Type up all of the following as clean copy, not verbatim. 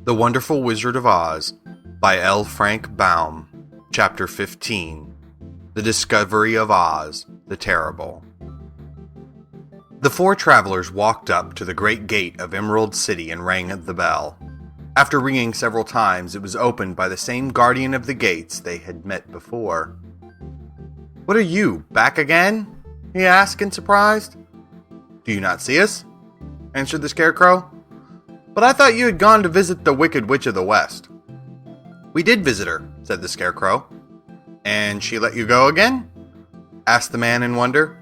The Wonderful Wizard of Oz by L. Frank Baum. Chapter 15. The Discovery of Oz, the Terrible. The four travelers walked up to the great gate of Emerald City and rang the bell. After ringing several times, it was opened by the same guardian of the gates they had met before. "What are you, back again?" he asked in surprise. "Do you not see us?" answered the Scarecrow. "But I thought you had gone to visit the Wicked Witch of the West." "We did visit her," said the Scarecrow. "And she let you go again?" asked the man in wonder.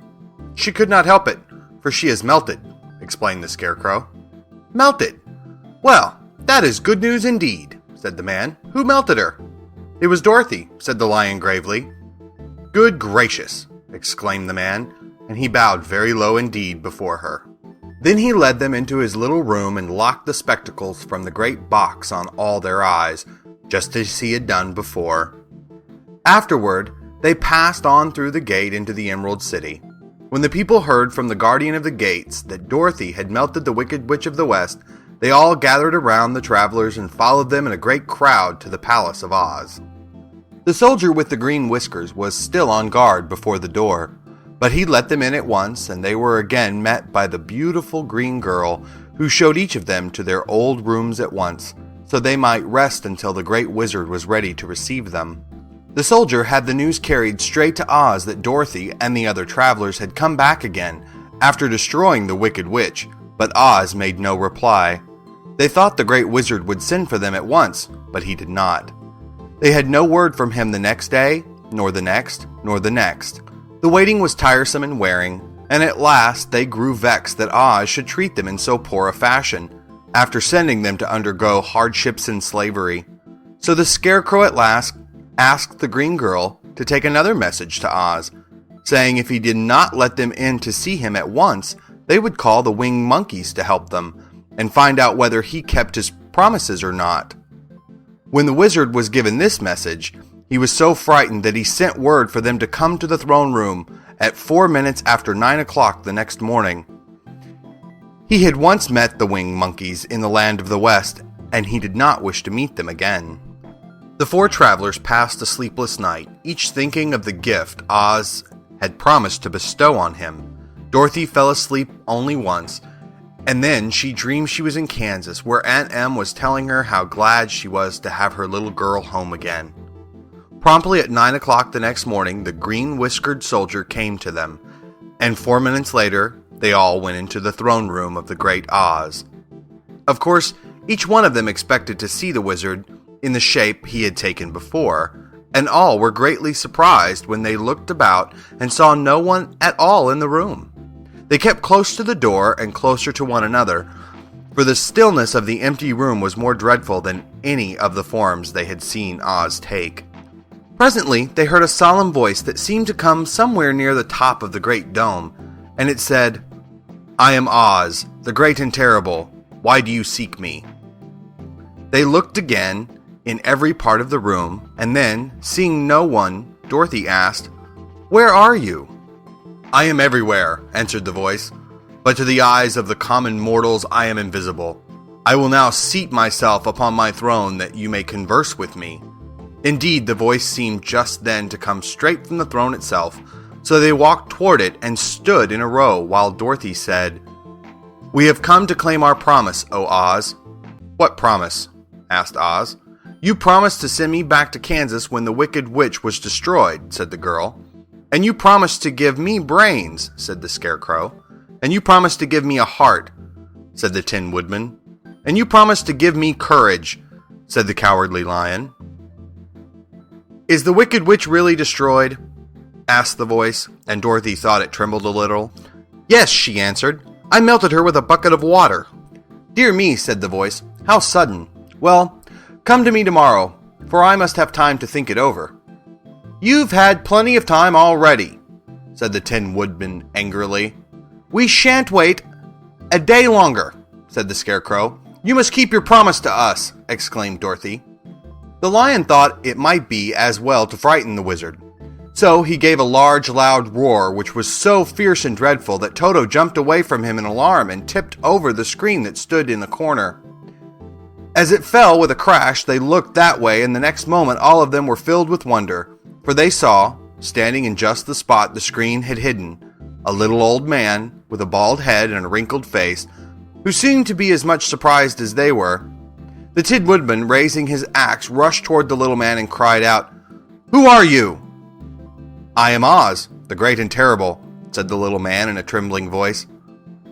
"She could not help it, for she is melted," explained the Scarecrow. "Melted? Well, that is good news indeed," said the man. "Who melted her?" "It was Dorothy," said the lion gravely. "Good gracious!" exclaimed the man, and he bowed very low indeed before her. Then he led them into his little room and locked the spectacles from the great box on all their eyes, just as he had done before. Afterward, they passed on through the gate into the Emerald City. When the people heard from the guardian of the gates that Dorothy had melted the Wicked Witch of the West, they all gathered around the travelers and followed them in a great crowd to the Palace of Oz. The soldier with the green whiskers was still on guard before the door, but he let them in at once, and they were again met by the beautiful green girl, who showed each of them to their old rooms at once, so they might rest until the great wizard was ready to receive them. The soldier had the news carried straight to Oz that Dorothy and the other travelers had come back again after destroying the Wicked Witch, but Oz made no reply. They thought the great wizard would send for them at once, but he did not. They had no word from him the next day, nor the next, nor the next. The waiting was tiresome and wearing, and at last they grew vexed that Oz should treat them in so poor a fashion, after sending them to undergo hardships and slavery. So the Scarecrow at last asked the green girl to take another message to Oz, saying if he did not let them in to see him at once, they would call the winged monkeys to help them, and find out whether he kept his promises or not. When the wizard was given this message, he was so frightened that he sent word for them to come to the throne room at 4 minutes after 9 o'clock the next morning. He had once met the winged monkeys in the land of the West, and he did not wish to meet them again. The four travelers passed a sleepless night, each thinking of the gift Oz had promised to bestow on him. Dorothy fell asleep only once, and then she dreamed she was in Kansas, where Aunt Em was telling her how glad she was to have her little girl home again. Promptly at 9 o'clock the next morning, the green-whiskered soldier came to them, and 4 minutes later, they all went into the throne room of the great Oz. Of course, each one of them expected to see the wizard in the shape he had taken before, and all were greatly surprised when they looked about and saw no one at all in the room. They kept close to the door and closer to one another, for the stillness of the empty room was more dreadful than any of the forms they had seen Oz take. Presently, they heard a solemn voice that seemed to come somewhere near the top of the great dome, and it said, "I am Oz, the great and terrible. Why do you seek me?" They looked again in every part of the room, and then, seeing no one, Dorothy asked, "Where are you?" "I am everywhere," answered the voice, "but to the eyes of the common mortals I am invisible. I will now seat myself upon my throne that you may converse with me." Indeed, the voice seemed just then to come straight from the throne itself, so they walked toward it and stood in a row while Dorothy said, "We have come to claim our promise, O Oz." "What promise?" asked Oz. "You promised to send me back to Kansas when the Wicked Witch was destroyed," said the girl. "And you promised to give me brains," said the Scarecrow. "And you promised to give me a heart," said the Tin Woodman. "And you promised to give me courage," said the Cowardly Lion. "Is the Wicked Witch really destroyed?" asked the voice, and Dorothy thought it trembled a little. "Yes," she answered. "I melted her with a bucket of water." "Dear me," said the voice. "How sudden. Well, come to me tomorrow, for I must have time to think it over." "You've had plenty of time already," said the Tin Woodman angrily. "We shan't wait a day longer," said the Scarecrow. "You must keep your promise to us," exclaimed Dorothy. The lion thought it might be as well to frighten the wizard. So he gave a large, loud roar, which was so fierce and dreadful that Toto jumped away from him in alarm and tipped over the screen that stood in the corner. As it fell with a crash, they looked that way, and the next moment all of them were filled with wonder, for they saw, standing in just the spot the screen had hidden, a little old man with a bald head and a wrinkled face, who seemed to be as much surprised as they were. The Tin Woodman, raising his axe, rushed toward the little man and cried out, "Who are you?" "I am Oz, the great and terrible," said the little man in a trembling voice.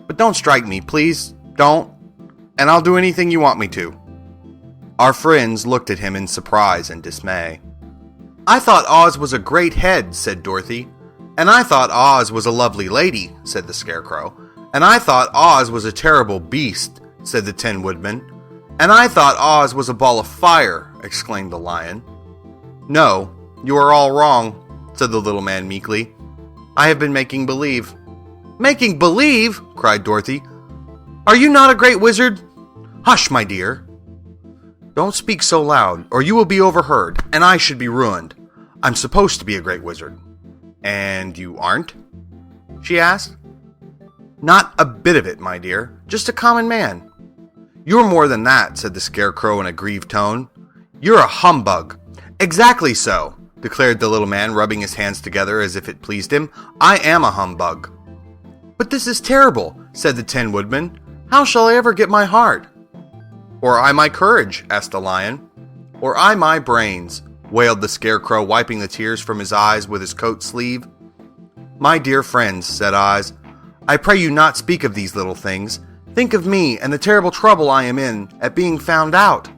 "But don't strike me, please, don't, and I'll do anything you want me to." Our friends looked at him in surprise and dismay. "I thought Oz was a great head," said Dorothy. "And I thought Oz was a lovely lady," said the Scarecrow. "And I thought Oz was a terrible beast," said the Tin Woodman. "And I thought Oz was a ball of fire," exclaimed the Lion. "No, you are all wrong," said the little man meekly. "I have been making believe." "Making believe?" cried Dorothy. "Are you not a great wizard?" "Hush, my dear. Don't speak so loud, or you will be overheard, and I should be ruined. I'm supposed to be a great wizard." "And you aren't?" she asked. "Not a bit of it, my dear. Just a common man." "You're more than that," said the Scarecrow in a grieved tone. "You're a humbug." "Exactly so," declared the little man, rubbing his hands together as if it pleased him. "I am a humbug." "But this is terrible," said the Tin Woodman. "How shall I ever get my heart?" "Or I my courage?" asked the Lion. "Or I my brains?" wailed the Scarecrow, wiping the tears from his eyes with his coat sleeve. "My dear friends," said Oz, "I pray you not speak of these little things. Think of me and the terrible trouble I am in at being found out."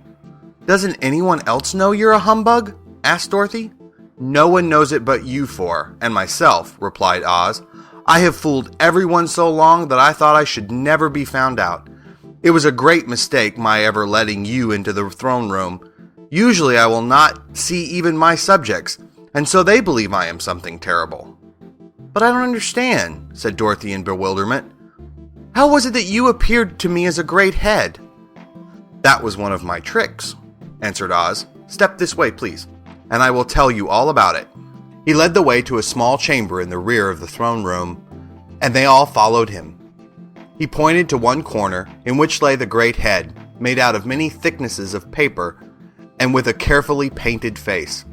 "Doesn't anyone else know you're a humbug?" asked Dorothy. "No one knows it but you four, and myself," replied Oz. "I have fooled everyone so long that I thought I should never be found out. It was a great mistake my ever letting you into the throne room. Usually I will not see even my subjects, and so they believe I am something terrible." "But I don't understand," said Dorothy in bewilderment. "How was it that you appeared to me as a great head?" "That was one of my tricks," answered Oz. "Step this way, please, and I will tell you all about it." He led the way to a small chamber in the rear of the throne room, and they all followed him. He pointed to one corner in which lay the great head, made out of many thicknesses of paper and with a carefully painted face.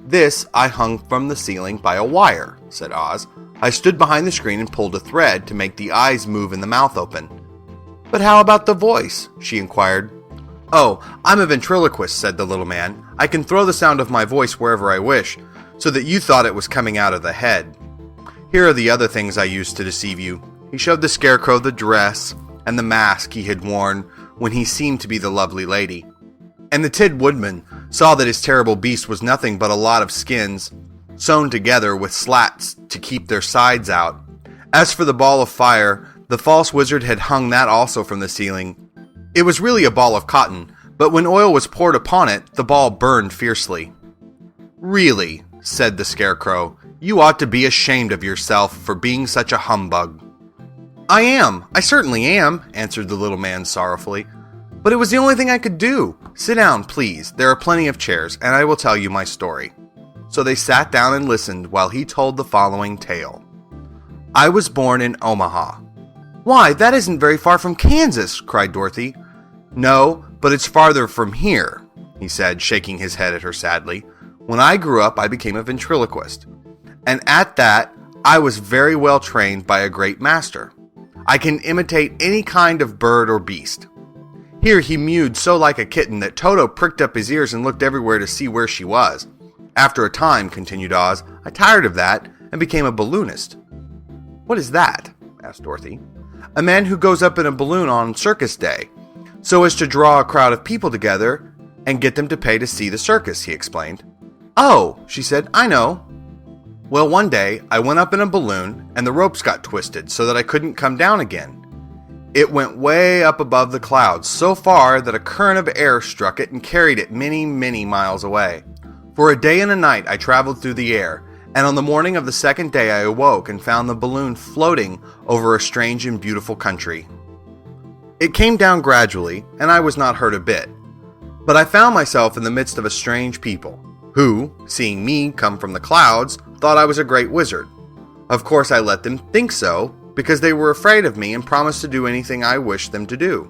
"This I hung from the ceiling by a wire," said Oz. "I stood behind the screen and pulled a thread to make the eyes move and the mouth open." "But how about the voice?" she inquired. "Oh, I'm a ventriloquist," said the little man. "I can throw the sound of my voice wherever I wish, so that you thought it was coming out of the head. Here are the other things I used to deceive you." He showed the Scarecrow the dress and the mask he had worn when he seemed to be the lovely lady. And the Tin Woodman saw that his terrible beast was nothing but a lot of skins, sewn together with slats to keep their sides out. As for the ball of fire, the false wizard had hung that also from the ceiling. It was really a ball of cotton, but when oil was poured upon it, the ball burned fiercely. "Really," said the Scarecrow, "you ought to be ashamed of yourself for being such a humbug." I certainly am," answered the little man sorrowfully. "But it was the only thing I could do. Sit down, please. There are plenty of chairs, and I will tell you my story." So they sat down and listened while he told the following tale. "I was born in Omaha." "Why, that isn't very far from Kansas," cried Dorothy. "No, but it's farther from here," he said, shaking his head at her sadly. "When I grew up, I became a ventriloquist. And at that, I was very well trained by a great master. I can imitate any kind of bird or beast." Here he mewed so like a kitten that Toto pricked up his ears and looked everywhere to see where she was. "After a time," continued Oz, "I tired of that and became a balloonist." "What is that?" asked Dorothy. "A man who goes up in a balloon on circus day, so as to draw a crowd of people together and get them to pay to see the circus," he explained. "Oh," she said, "I know. Well, one day I went up in a balloon and the ropes got twisted so that I couldn't come down again. It went way up above the clouds, so far that a current of air struck it and carried it many, many miles away. For a day and a night I traveled through the air, and on the morning of the second day I awoke and found the balloon floating over a strange and beautiful country. It came down gradually, and I was not hurt a bit. But I found myself in the midst of a strange people, who, seeing me come from the clouds, thought I was a great wizard. Of course I let them think so, because they were afraid of me and promised to do anything I wished them to do.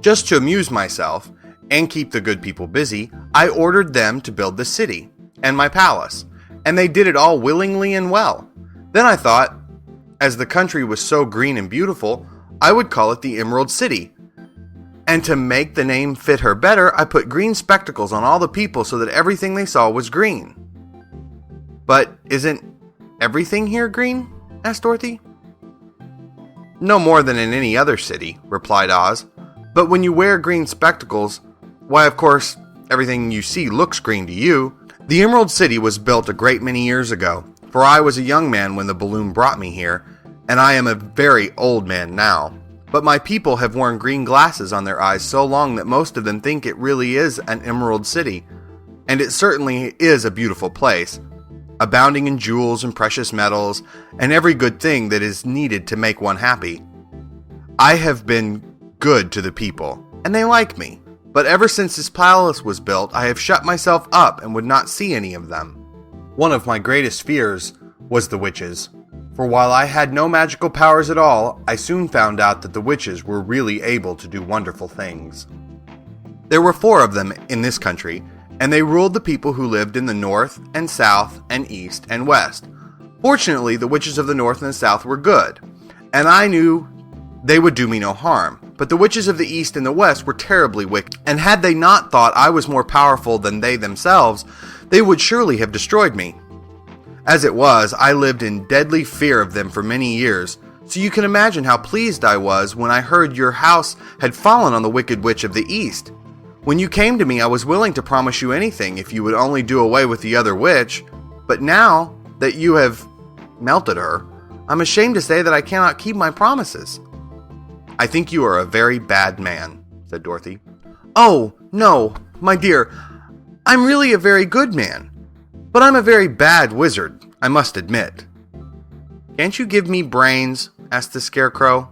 Just to amuse myself and keep the good people busy, I ordered them to build the city and my palace, and they did it all willingly and well. Then I thought, as the country was so green and beautiful, I would call it the Emerald City. And to make the name fit her better, I put green spectacles on all the people so that everything they saw was green. But isn't everything here green? Asked Dorothy. No more than in any other city, replied Oz. But when you wear green spectacles, why, of course, everything you see looks green to you. The Emerald City was built a great many years ago, for I was a young man when the balloon brought me here, and I am a very old man now. But my people have worn green glasses on their eyes so long that most of them think it really is an Emerald City. And it certainly is a beautiful place, abounding in jewels and precious metals, and every good thing that is needed to make one happy. I have been good to the people, and they like me. But ever since this palace was built, I have shut myself up and would not see any of them. One of my greatest fears was the witches. For while I had no magical powers at all, I soon found out that the witches were really able to do wonderful things. There were 4 of them in this country, and they ruled the people who lived in the north and south and east and west. Fortunately, the witches of the north and the south were good, and I knew they would do me no harm. But the witches of the east and the west were terribly wicked, and had they not thought I was more powerful than they themselves, they would surely have destroyed me. As it was, I lived in deadly fear of them for many years, so you can imagine how pleased I was when I heard your house had fallen on the wicked witch of the east. When you came to me, I was willing to promise you anything if you would only do away with the other witch, but now that you have melted her, I'm ashamed to say that I cannot keep my promises. I think you are a very bad man, said Dorothy. Oh, no, my dear, I'm really a very good man, but I'm a very bad wizard, I must admit. Can't you give me brains? Asked the Scarecrow.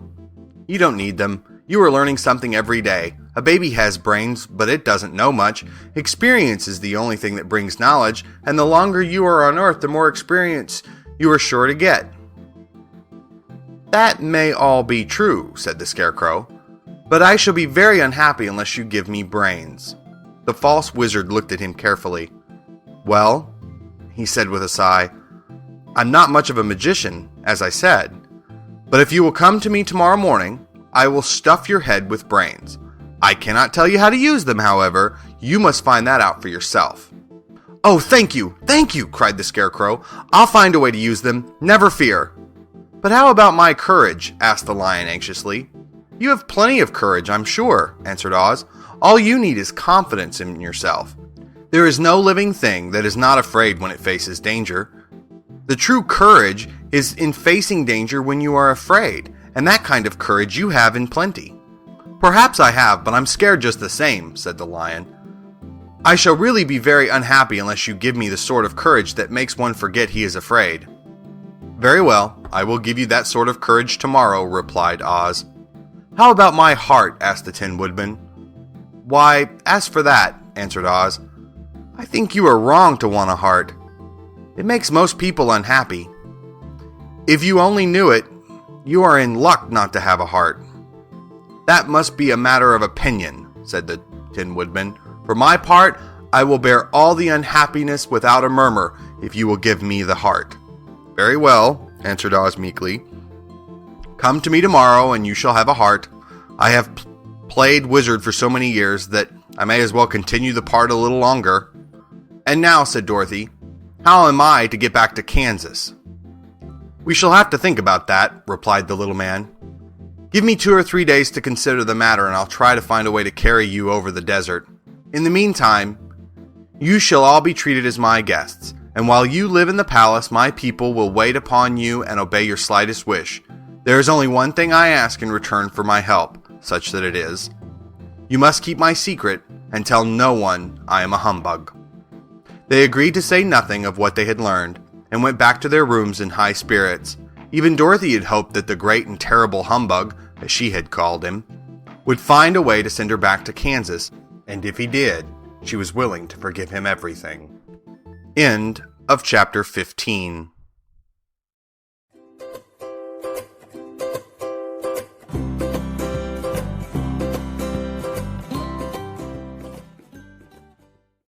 You don't need them. You are learning something every day. A baby has brains, but it doesn't know much. Experience is the only thing that brings knowledge, and the longer you are on Earth, the more experience you are sure to get. That may all be true, said the Scarecrow, but I shall be very unhappy unless you give me brains. The false wizard looked at him carefully. Well, he said with a sigh, I'm not much of a magician, as I said, but if you will come to me tomorrow morning, I will stuff your head with brains. I cannot tell you how to use them, however. You must find that out for yourself. Oh, thank you, cried the Scarecrow. I'll find a way to use them, never fear. But how about my courage? Asked the Lion anxiously. You have plenty of courage, I'm sure, answered Oz. All you need is confidence in yourself. There is no living thing that is not afraid when it faces danger. The true courage is in facing danger when you are afraid, and that kind of courage you have in plenty. Perhaps I have, but I'm scared just the same, said the Lion. I shall really be very unhappy unless you give me the sort of courage that makes one forget he is afraid. Very well, I will give you that sort of courage tomorrow, replied Oz. How about my heart? Asked the Tin Woodman. Why, as for that, answered Oz, I think you are wrong to want a heart. It makes most people unhappy. If you only knew it, you are in luck not to have a heart. That must be a matter of opinion, said the Tin Woodman. For my part, I will bear all the unhappiness without a murmur if you will give me the heart. Very well, answered Oz meekly. Come to me tomorrow and you shall have a heart. I have played wizard for so many years that I may as well continue the part a little longer. And now, said Dorothy, how am I to get back to Kansas? We shall have to think about that, replied the little man. Give me 2 or 3 days to consider the matter and I'll try to find a way to carry you over the desert. In the meantime, you shall all be treated as my guests. And while you live in the palace, my people will wait upon you and obey your slightest wish. There is only one thing I ask in return for my help, such that it is. You must keep my secret and tell no one I am a humbug. They agreed to say nothing of what they had learned, and went back to their rooms in high spirits. Even Dorothy had hoped that the great and terrible humbug, as she had called him, would find a way to send her back to Kansas, and if he did, she was willing to forgive him everything. End of chapter 15.